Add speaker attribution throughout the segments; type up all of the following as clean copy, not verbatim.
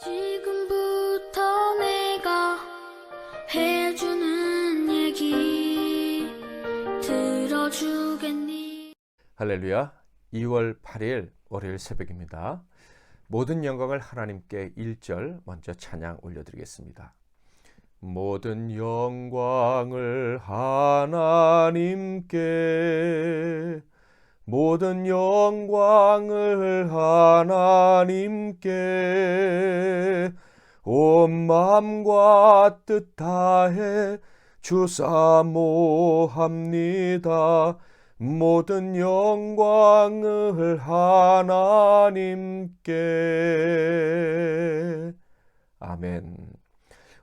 Speaker 1: 지금부터 내가 해주는 얘기 들어주겠니?
Speaker 2: 할렐루야. 2월 8일 월요일 새벽입니다. 모든 영광을 하나님께 1절 먼저 찬양 올려드리겠습니다. 모든 영광을 하나님께, 모든 영광을 하나님께, 온 마음과 뜻 다해 주사모합니다. 모든 영광을 하나님께. 아멘.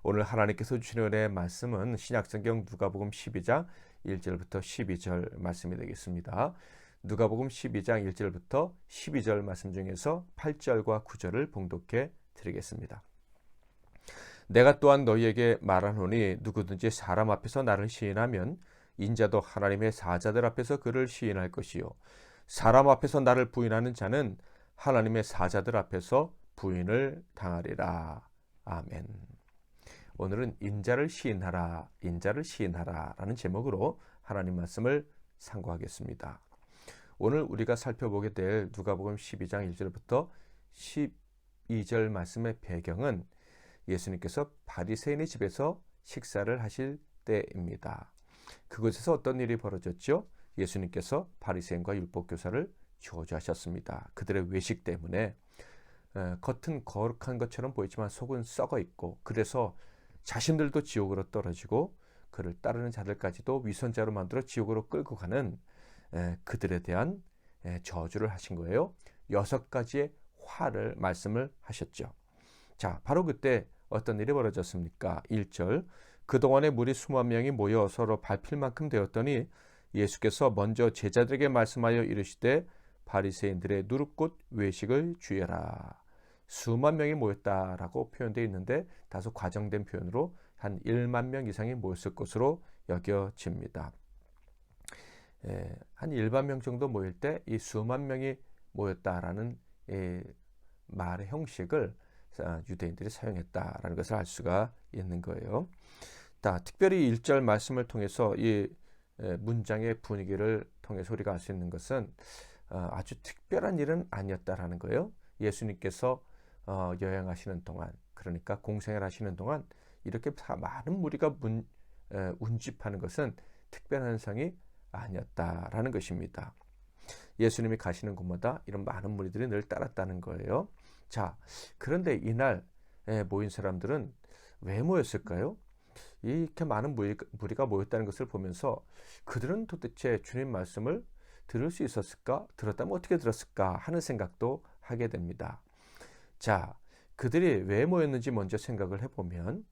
Speaker 2: 오늘 하나님께서 주시는 은혜의 말씀은 신약성경 누가복음 12장 1절부터 12절 말씀이 되겠습니다. 누가복음 12장 1절부터 12절 말씀 중에서 8절과 9절을 봉독해 드리겠습니다. 내가 또한 너희에게 말하노니 누구든지 사람 앞에서 나를 시인하면 인자도 하나님의 사자들 앞에서 그를 시인할 것이요, 사람 앞에서 나를 부인하는 자는 하나님의 사자들 앞에서 부인을 당하리라. 아멘. 오늘은 인자를 시인하라, 인자를 시인하라 라는 제목으로 하나님 말씀을 상고하겠습니다. 오늘 우리가 살펴보게 될 누가복음 12장 1절부터 12절 말씀의 배경은 예수님께서 바리새인의 집에서 식사를 하실 때입니다. 그곳에서 어떤 일이 벌어졌죠? 예수님께서 바리새인과 율법교사를 저주하셨습니다. 그들의 외식 때문에 겉은 거룩한 것처럼 보이지만 속은 썩어 있고, 그래서 자신들도 지옥으로 떨어지고 그를 따르는 자들까지도 위선자로 만들어 지옥으로 끌고 가는 그들에 대한 저주를 하신 거예요. 6가지의 화를 말씀을 하셨죠. 자, 바로 그때 어떤 일이 벌어졌습니까? 1절, 그동안에 무리 수만 명이 모여 서로 밟힐 만큼 되었더니 예수께서 먼저 제자들에게 말씀하여 이르시되 바리새인들의 누룩꽃 외식을 주의하라. 수만 명이 모였다라고 표현되어 있는데 다소 과장된 표현으로 한 1만 명 이상이 모였을 것으로 여겨집니다. 한 1만 명 정도 모일 때 이 수만 명이 모였다라는 말의 형식을 유대인들이 사용했다라는 것을 알 수가 있는 거예요. 특별히 1절 말씀을 통해서 이 문장의 분위기를 통해서 우리가 알 수 있는 것은 아주 특별한 일은 아니었다라는 거예요. 예수님께서 여행하시는 동안, 그러니까 공생을 하시는 동안 이렇게 많은 무리가 운집하는 것은 특별한 현상이 아니었다라는 것입니다. 예수님이 가시는 곳마다 이런 많은 무리들이 늘 따랐다는 거예요. 자, 그런데 이날 모인 사람들은 왜 모였을까요? 이렇게 많은 무리가 모였다는 것을 보면서 그들은 도대체 주님 말씀을 들을 수 있었을까? 들었다면 어떻게 들었을까? 하는 생각도 하게 됩니다. 자, 그들이 왜 모였는지 먼저 생각을 해보면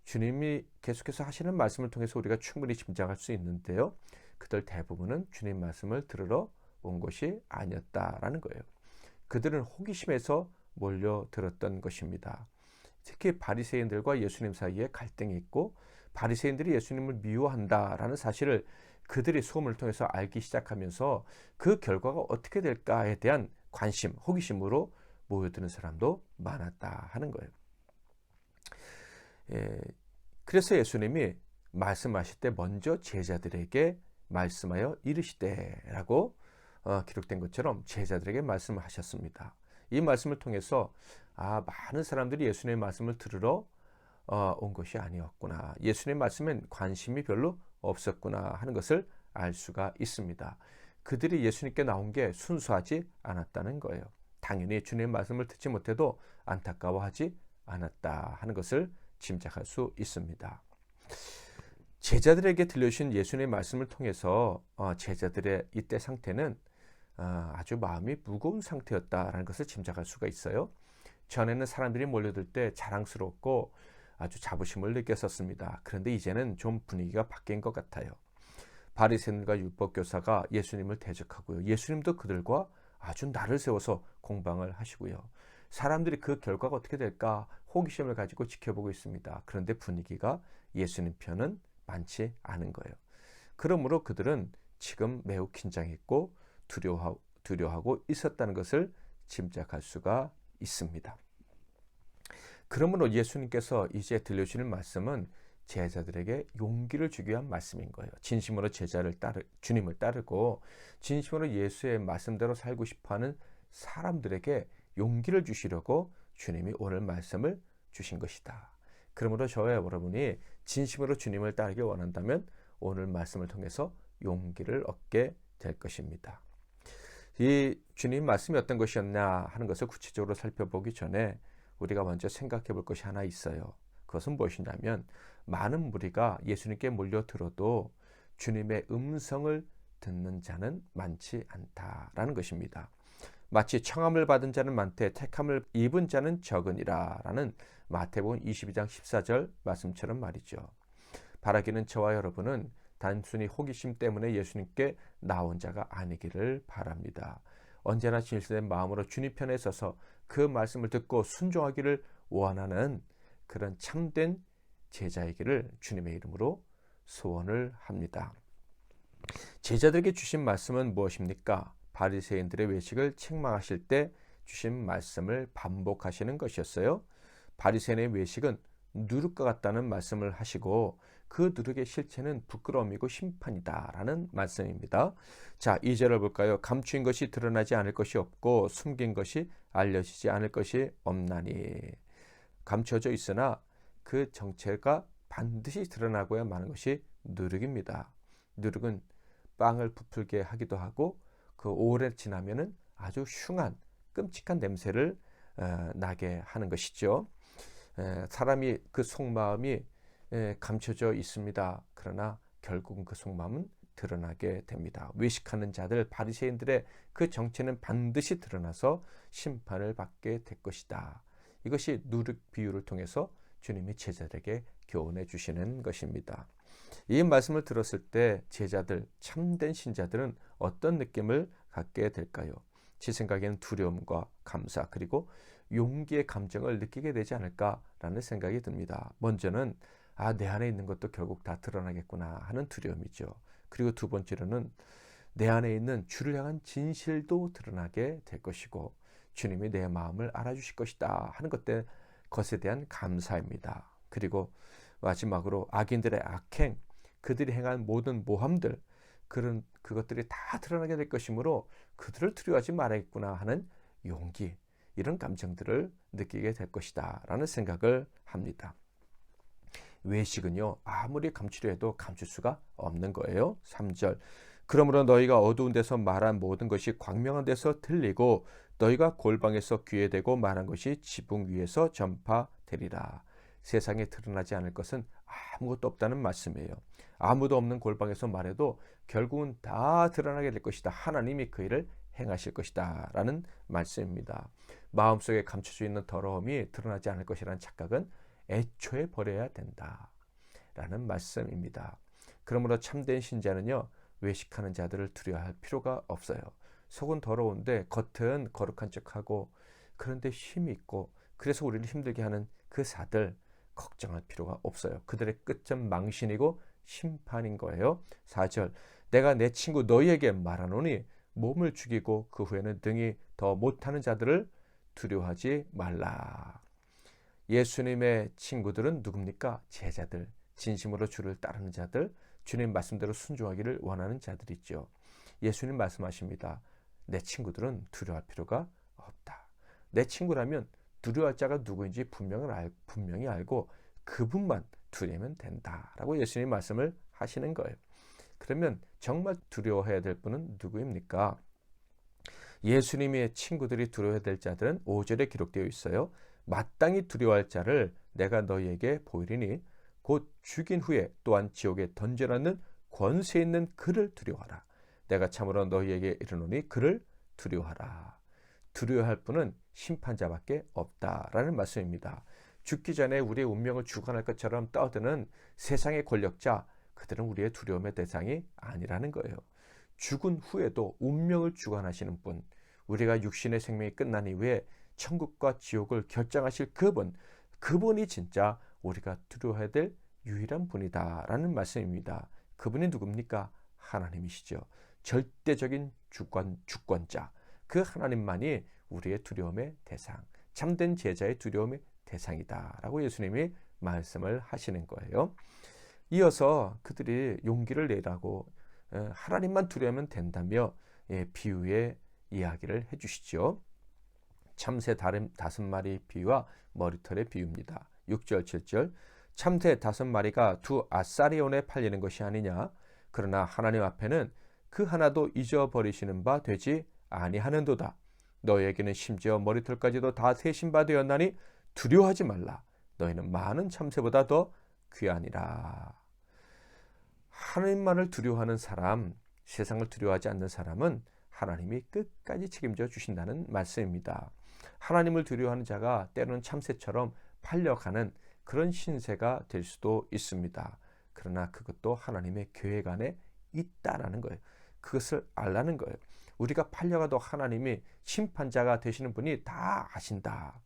Speaker 2: 주님이 계속해서 하시는 말씀을 통해서 우리가 충분히 짐작할 수 있는데요. 그들 대부분은 주님 말씀을 들으러 온 것이 아니었다라는 거예요. 그들은 호기심에서 몰려들었던 것입니다. 특히 바리새인들과 예수님 사이에 갈등이 있고 바리새인들이 예수님을 미워한다라는 사실을 그들이 소문을 통해서 알기 시작하면서 그 결과가 어떻게 될까에 대한 관심, 호기심으로 모여드는 사람도 많았다 하는 거예요. 그래서 예수님이 말씀하실 때 먼저 제자들에게 말씀하여 이르시되라고 기록된 것처럼 제자들에게 말씀을 하셨습니다. 이 말씀을 통해서 많은 사람들이 예수님의 말씀을 들으러 온 것이 아니었구나, 예수님의 말씀엔 관심이 별로 없었구나 하는 것을 알 수가 있습니다. 그들이 예수님께 나온 게 순수하지 않았다는 거예요. 당연히 주님의 말씀을 듣지 못해도 안타까워하지 않았다 하는 것을 짐작할 수 있습니다. 제자들에게 들려주신 예수님의 말씀을 통해서 제자들의 이때 상태는 아주 마음이 무거운 상태였다라는 것을 짐작할 수가 있어요. 전에는 사람들이 몰려들 때 자랑스럽고 아주 자부심을 느꼈었습니다. 그런데 이제는 좀 분위기가 바뀐 것 같아요. 바리새인과 율법교사가 예수님을 대적하고요, 예수님도 그들과 아주 날을 세워서 공방을 하시고요, 사람들이 그 결과가 어떻게 될까 호기심을 가지고 지켜보고 있습니다. 그런데 분위기가 예수님 편은 많지 않은 거예요. 그러므로 그들은 지금 매우 긴장했고 두려워하고 있었다는 것을 짐작할 수가 있습니다. 그러므로 예수님께서 이제 들려주시는 말씀은 제자들에게 용기를 주기 위한 말씀인 거예요. 진심으로 주님을 따르고 진심으로 예수의 말씀대로 살고 싶어하는 사람들에게 용기를 주시려고 주님이 오늘 말씀을 주신 것이다. 그러므로 저와 여러분이 진심으로 주님을 따르기 원한다면 오늘 말씀을 통해서 용기를 얻게 될 것입니다. 이 주님 말씀이 어떤 것이었나 하는 것을 구체적으로 살펴보기 전에 우리가 먼저 생각해 볼 것이 하나 있어요. 그것은 무엇이냐면 많은 무리가 예수님께 몰려들어도 주님의 음성을 듣는 자는 많지 않다라는 것입니다. 마치 청함을 받은 자는 많되 택함을 입은 자는 적으니라 라는 마태복음 22장 14절 말씀처럼 말이죠. 바라기는 저와 여러분은 단순히 호기심 때문에 예수님께 나온 자가 아니기를 바랍니다. 언제나 진실된 마음으로 주님 편에 서서 그 말씀을 듣고 순종하기를 원하는 그런 참된 제자이기를 주님의 이름으로 소원을 합니다. 제자들에게 주신 말씀은 무엇입니까? 바리새인들의 외식을 책망하실 때 주신 말씀을 반복하시는 것이었어요. 바리새인의 외식은 누룩과 같다는 말씀을 하시고 그 누룩의 실체는 부끄러움이고 심판이다라는 말씀입니다. 자, 2절을 볼까요? 감추인 것이 드러나지 않을 것이 없고 숨긴 것이 알려지지 않을 것이 없나니. 감춰져 있으나 그 정체가 반드시 드러나고야 마는 것이 누룩입니다. 누룩은 빵을 부풀게 하기도 하고 그 오래 지나면은 아주 흉한 끔찍한 냄새를 나게 하는 것이죠. 사람이 그 속마음이 감춰져 있습니다. 그러나 결국은 그 속마음은 드러나게 됩니다. 외식하는 자들 바리새인들의 그 정체는 반드시 드러나서 심판을 받게 될 것이다. 이것이 누룩 비유를 통해서 주님이 제자들에게 교훈해 주시는 것입니다. 이 말씀을 들었을 때 제자들, 참된 신자들은 어떤 느낌을 갖게 될까요? 제 생각에는 두려움과 감사 그리고 용기의 감정을 느끼게 되지 않을까라는 생각이 듭니다. 먼저는 내 안에 있는 것도 결국 다 드러나겠구나 하는 두려움이죠. 그리고 두 번째로는 내 안에 있는 주를 향한 진실도 드러나게 될 것이고 주님이 내 마음을 알아주실 것이다 하는 것에 대한 감사입니다. 그리고 마지막으로 악인들의 악행, 그들이 행한 모든 모함들, 그것들이 다 드러나게 될 것이므로 그들을 두려워하지 말아야겠구나 하는 용기, 이런 감정들을 느끼게 될 것이다 라는 생각을 합니다. 외식은요, 아무리 감추려 해도 감출 수가 없는 거예요. 3절, 그러므로 너희가 어두운 데서 말한 모든 것이 광명한 데서 들리고 너희가 골방에서 귀에 대고 말한 것이 지붕 위에서 전파되리라. 세상에 드러나지 않을 것은 아무것도 없다는 말씀이에요. 아무도 없는 골방에서 말해도 결국은 다 드러나게 될 것이다. 하나님이 그 일을 행하실 것이다 라는 말씀입니다. 마음속에 감춰져 있는 더러움이 드러나지 않을 것이라는 착각은 애초에 버려야 된다 라는 말씀입니다. 그러므로 참된 신자는요, 외식하는 자들을 두려워할 필요가 없어요. 속은 더러운데 겉은 거룩한 척하고 그런데 힘이 있고 그래서 우리를 힘들게 하는 그 사들 걱정할 필요가 없어요. 그들의 끝은 망신이고 심판인 거예요. 4절, 내가 내 친구 너희에게 말하노니 몸을 죽이고 그 후에는 등이 더 못하는 자들을 두려워하지 말라. 예수님의 친구들은 누굽니까? 제자들, 진심으로 주를 따르는 자들, 주님 말씀대로 순종하기를 원하는 자들이죠. 예수님 말씀하십니다. 내 친구들은 두려워할 필요가 없다. 내 친구라면 두려워할 자가 누구인지 분명히 알고 그분만 두려우면 된다라고 예수님 말씀을 하시는 거예요. 그러면 정말 두려워해야 될 분은 누구입니까? 예수님의 친구들이 두려워해야 될 자들은 5절에 기록되어 있어요. 마땅히 두려워할 자를 내가 너희에게 보이리니 곧 죽인 후에 또한 지옥에 던져놓는 권세 있는 그를 두려워하라. 내가 참으로 너희에게 이르노니 그를 두려워하라. 두려워할 분은 심판자밖에 없다라는 말씀입니다. 죽기 전에 우리의 운명을 주관할 것처럼 떠드는 세상의 권력자, 그들은 우리의 두려움의 대상이 아니라는 거예요. 죽은 후에도 운명을 주관하시는 분, 우리가 육신의 생명이 끝난 이후에 천국과 지옥을 결정하실 그분이 진짜 우리가 두려워해야 될 유일한 분이다라는 말씀입니다. 그분이 누굽니까? 하나님이시죠. 절대적인 주권자, 그 하나님만이 우리의 두려움의 대상, 참된 제자의 두려움의 대상이다 라고 예수님이 말씀을 하시는 거예요. 이어서 그들이 용기를 내라고 하나님만 두려우면 된다며 비유의 이야기를 해주시죠. 참새 5마리 비유와 머리털의 비유입니다. 6절 7절 참새 5마리가 두 아사리온에 팔리는 것이 아니냐. 그러나 하나님 앞에는 그 하나도 잊어버리시는 바 되지 아니하는도다. 너희에게는 심지어 머리털까지도 다 세신 바 되었나니 두려워하지 말라. 너희는 많은 참새보다 더 귀하니라. 하나님만을 두려워하는 사람, 세상을 두려워하지 않는 사람은 하나님이 끝까지 책임져 주신다는 말씀입니다. 하나님을 두려워하는 자가 때로는 참새처럼 팔려가는 그런 신세가 될 수도 있습니다. 그러나 그것도 하나님의 계획 안에 있다라는 거예요. 그것을 알라는 거예요. 우리가 팔려가도 하나님이 심판자가 되시는 분이 다 아신다.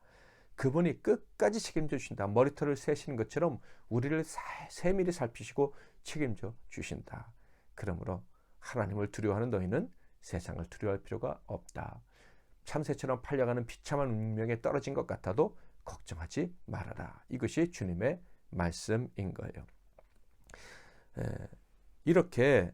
Speaker 2: 그분이 끝까지 책임져 주신다. 머리털을 세시는 것처럼 우리를 세밀히 살피시고 책임져 주신다. 그러므로 하나님을 두려워하는 너희는 세상을 두려워할 필요가 없다. 참새처럼 팔려가는 비참한 운명에 떨어진 것 같아도 걱정하지 말아라. 이것이 주님의 말씀인 거예요. 이렇게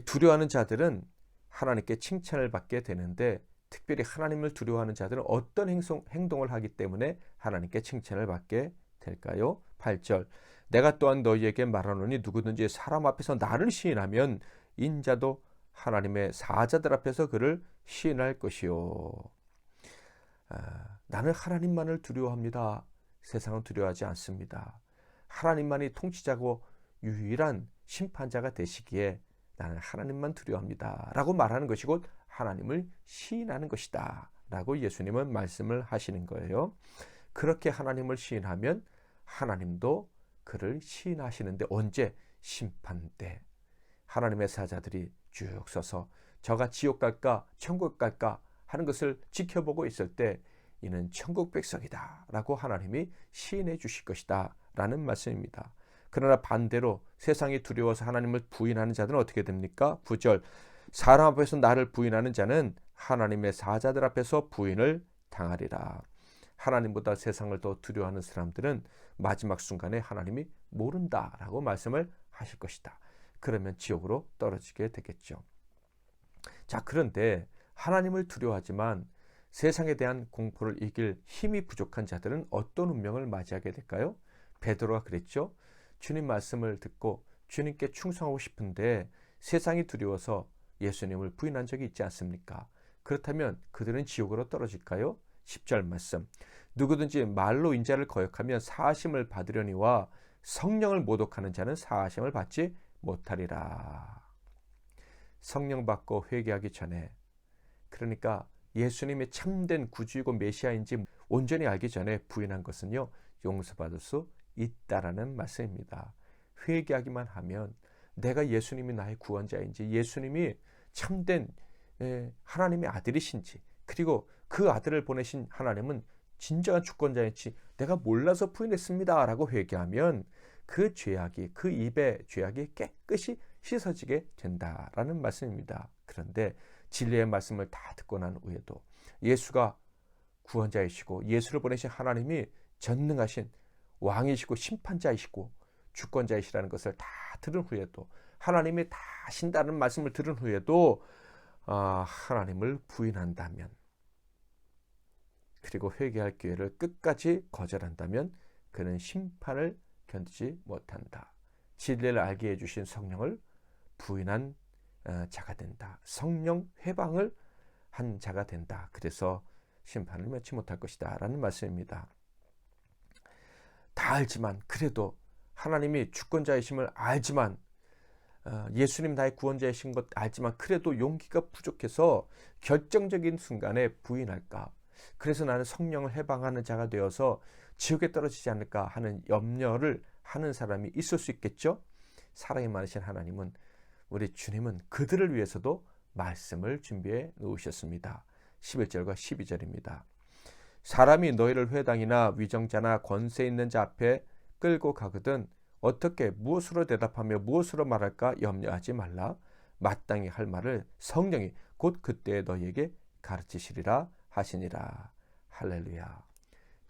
Speaker 2: 두려워하는 자들은 하나님께 칭찬을 받게 되는데 특별히 하나님을 두려워하는 자들은 어떤 행동을 하기 때문에 하나님께 칭찬을 받게 될까요? 8절 내가 또한 너희에게 말하노니 누구든지 사람 앞에서 나를 시인하면 인자도 하나님의 사자들 앞에서 그를 시인할 것이요. 나는 하나님만을 두려워합니다. 세상은 두려워하지 않습니다. 하나님만이 통치자고 유일한 심판자가 되시기에 나는 하나님만 두려워합니다 라고 말하는 것이 곧 하나님을 시인하는 것이다 라고 예수님은 말씀을 하시는 거예요. 그렇게 하나님을 시인하면 하나님도 그를 시인하시는데 언제? 심판 때 하나님의 사자들이 쭉 서서 저가 지옥 갈까 천국 갈까 하는 것을 지켜보고 있을 때 이는 천국 백성이다 라고 하나님이 시인해 주실 것이다 라는 말씀입니다. 그러나 반대로 세상이 두려워서 하나님을 부인하는 자들은 어떻게 됩니까? 9절 사람 앞에서 나를 부인하는 자는 하나님의 사자들 앞에서 부인을 당하리라. 하나님보다 세상을 더 두려워하는 사람들은 마지막 순간에 하나님이 모른다라고 말씀을 하실 것이다. 그러면 지옥으로 떨어지게 되겠죠. 자, 그런데 하나님을 두려워하지만 세상에 대한 공포를 이길 힘이 부족한 자들은 어떤 운명을 맞이하게 될까요? 베드로가 그랬죠. 주님 말씀을 듣고 주님께 충성하고 싶은데 세상이 두려워서 예수님을 부인한 적이 있지 않습니까? 그렇다면 그들은 지옥으로 떨어질까요? 10절 말씀 누구든지 말로 인자를 거역하면 사하심을 받으려니와 성령을 모독하는 자는 사하심을 받지 못하리라. 성령 받고 회개하기 전에, 그러니까 예수님이 참된 구주이고 메시아인지 온전히 알기 전에 부인한 것은요 용서받을 수 있다라는 말씀입니다. 회개하기만 하면 내가 예수님이 나의 구원자인지 예수님이 참된 하나님의 아들이신지 그리고 그 아들을 보내신 하나님은 진정한 주권자인지 내가 몰라서 부인했습니다 라고 회개하면 그 죄악이 그 입의 죄악이 깨끗이 씻어지게 된다라는 말씀입니다. 그런데 진리의 말씀을 다 듣고 난 후에도 예수가 구원자이시고 예수를 보내신 하나님이 전능하신 왕이시고 심판자이시고 주권자이시라는 것을 다 들은 후에도 하나님이 다 하신다는 말씀을 들은 후에도 하나님을 부인한다면 그리고 회개할 기회를 끝까지 거절한다면 그는 심판을 견디지 못한다. 진리를 알게 해주신 성령을 부인한 자가 된다. 성령 회방을 한 자가 된다. 그래서 심판을 면치 못할 것이다 라는 말씀입니다. 다 알지만 그래도 하나님이 주권자이심을 알지만 예수님 나의 구원자이신 것 알지만 그래도 용기가 부족해서 결정적인 순간에 부인할까? 그래서 나는 성령을 해방하는 자가 되어서 지옥에 떨어지지 않을까 하는 염려를 하는 사람이 있을 수 있겠죠. 사랑이 많으신 하나님은 우리 주님은 그들을 위해서도 말씀을 준비해 놓으셨습니다. 11절과 12절입니다. 사람이 너희를 회당이나 위정자나 권세 있는 자 앞에 끌고 가거든 어떻게 무엇으로 대답하며 무엇으로 말할까 염려하지 말라. 마땅히 할 말을 성령이 곧 그때 너희에게 가르치시리라 하시니라. 할렐루야.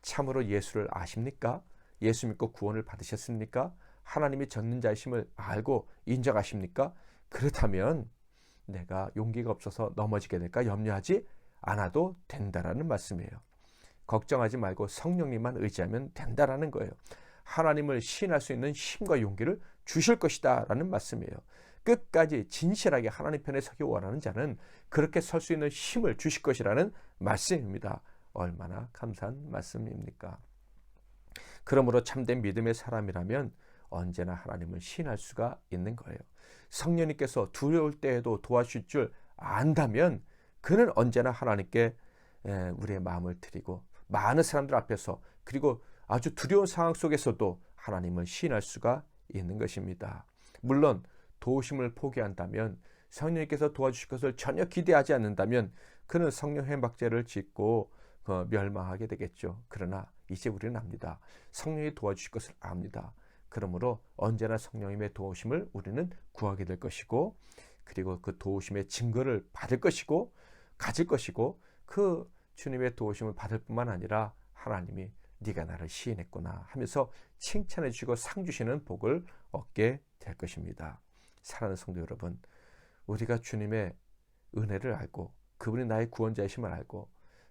Speaker 2: 참으로 예수를 아십니까? 예수 믿고 구원을 받으셨습니까? 하나님이 전능자이심을 알고 인정하십니까? 그렇다면 내가 용기가 없어서 넘어지게 될까 염려하지 않아도 된다라는 말씀이에요. 걱정하지 말고 성령님만 의지하면 된다라는 거예요. 하나님을 시인할 수 있는 힘과 용기를 주실 것이다 라는 말씀이에요. 끝까지 진실하게 하나님 편에 서기 원하는 자는 그렇게 설 수 있는 힘을 주실 것이라는 말씀입니다. 얼마나 감사한 말씀입니까? 그러므로 참된 믿음의 사람이라면 언제나 하나님을 시인할 수가 있는 거예요. 성령님께서 두려울 때에도 도와주실 줄 안다면 그는 언제나 하나님께 우리의 마음을 드리고 많은 사람들 앞에서 그리고 아주 두려운 상황 속에서도 하나님을 시인할 수가 있는 것입니다. 물론 도우심을 포기한다면 성령님께서 도와주실 것을 전혀 기대하지 않는다면 그는 성령 회막죄를 짓고 멸망하게 되겠죠. 그러나 이제 우리는 압니다. 성령이 도와주실 것을 압니다. 그러므로 언제나 성령님의 도우심을 우리는 구하게 될 것이고 그리고 그 도우심의 증거를 받을 것이고 가질 것이고 그 주님의 도우심을 받을 뿐만 아니라 하나님이 네가 나를 시인했구나 하면서 칭찬해 주시고 상 주시는 복을 얻게 될 것입니다. 사랑하는 성도 여러분, 우리가 주님의 은혜를 알고 그분이 나의 구원자이심을 알고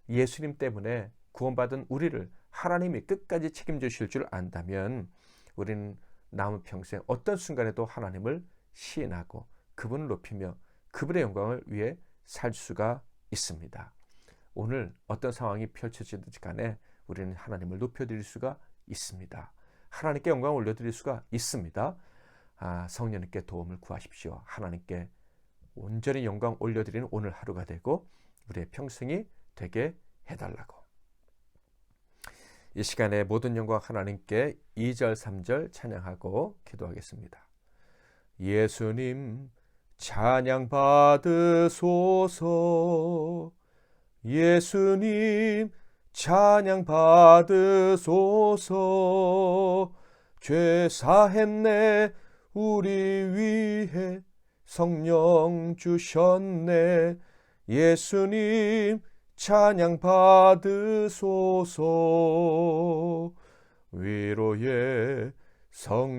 Speaker 2: 예수님 때문에 구원받은 우리를 하나님이 끝까지 책임져 주실 줄 안다면 우리는 남은 평생 어떤 순간에도 하나님을 시인하고 그분을 높이며 그분의 영광을 위해 살 수가 있습니다. 오늘 어떤 상황이 펼쳐지든지 간에 우리는 하나님을 높여드릴 수가 있습니다. 하나님께 영광을 올려드릴 수가 있습니다. 성령님께 도움을 구하십시오. 하나님께 온전히 영광 올려드리는 오늘 하루가 되고 우리의 평생이 되게 해달라고. 이 시간에 모든 영광 하나님께 2절 3절 찬양하고 기도하겠습니다. 예수님 찬양 받으소서. 예수님 찬양 받으소서. 죄 사했네 우리 위해 성령 주셨네. 예수님 찬양 받으소서. 위로의 성령님이시여.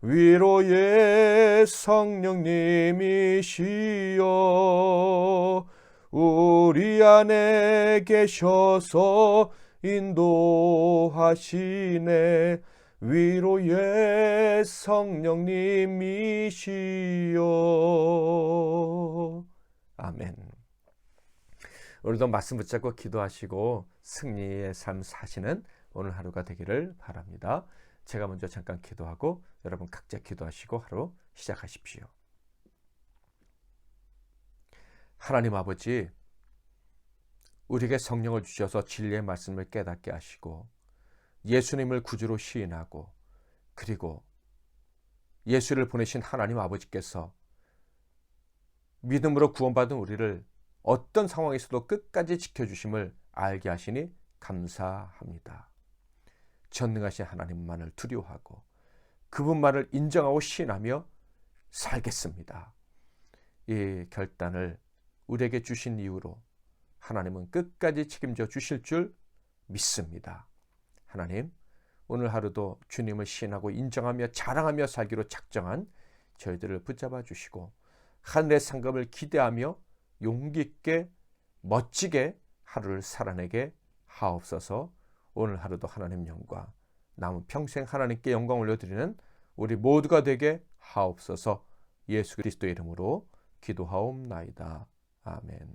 Speaker 2: 위로의 성령님이시여. 우리 안에 계셔서 인도하시네. 위로의 성령님이시여. 아멘. 오늘도 말씀 붙잡고 기도하시고 승리의 삶 사시는 오늘 하루가 되기를 바랍니다. 제가 먼저 잠깐 기도하고 여러분 각자 기도하시고 하루 시작하십시오. 하나님 아버지, 우리에게 성령을 주셔서 진리의 말씀을 깨닫게 하시고 예수님을 구주로 시인하고 그리고 예수를 보내신 하나님 아버지께서 믿음으로 구원받은 우리를 어떤 상황에서도 끝까지 지켜주심을 알게 하시니 감사합니다. 전능하신 하나님만을 두려워하고 그분만을 인정하고 시인하며 살겠습니다. 이 결단을 우리에게 주신 이유로 하나님은 끝까지 책임져 주실 줄 믿습니다. 하나님, 오늘 하루도 주님을 시인하고 인정하며 자랑하며 살기로 작정한 저희들을 붙잡아 주시고 하늘의 상급을 기대하며 용기 있게 멋지게 하루를 살아내게 하옵소서. 오늘 하루도 하나님 영광, 남은 평생 하나님께 영광 올려드리는 우리 모두가 되게 하옵소서. 예수 그리스도의 이름으로 기도하옵나이다. 아멘.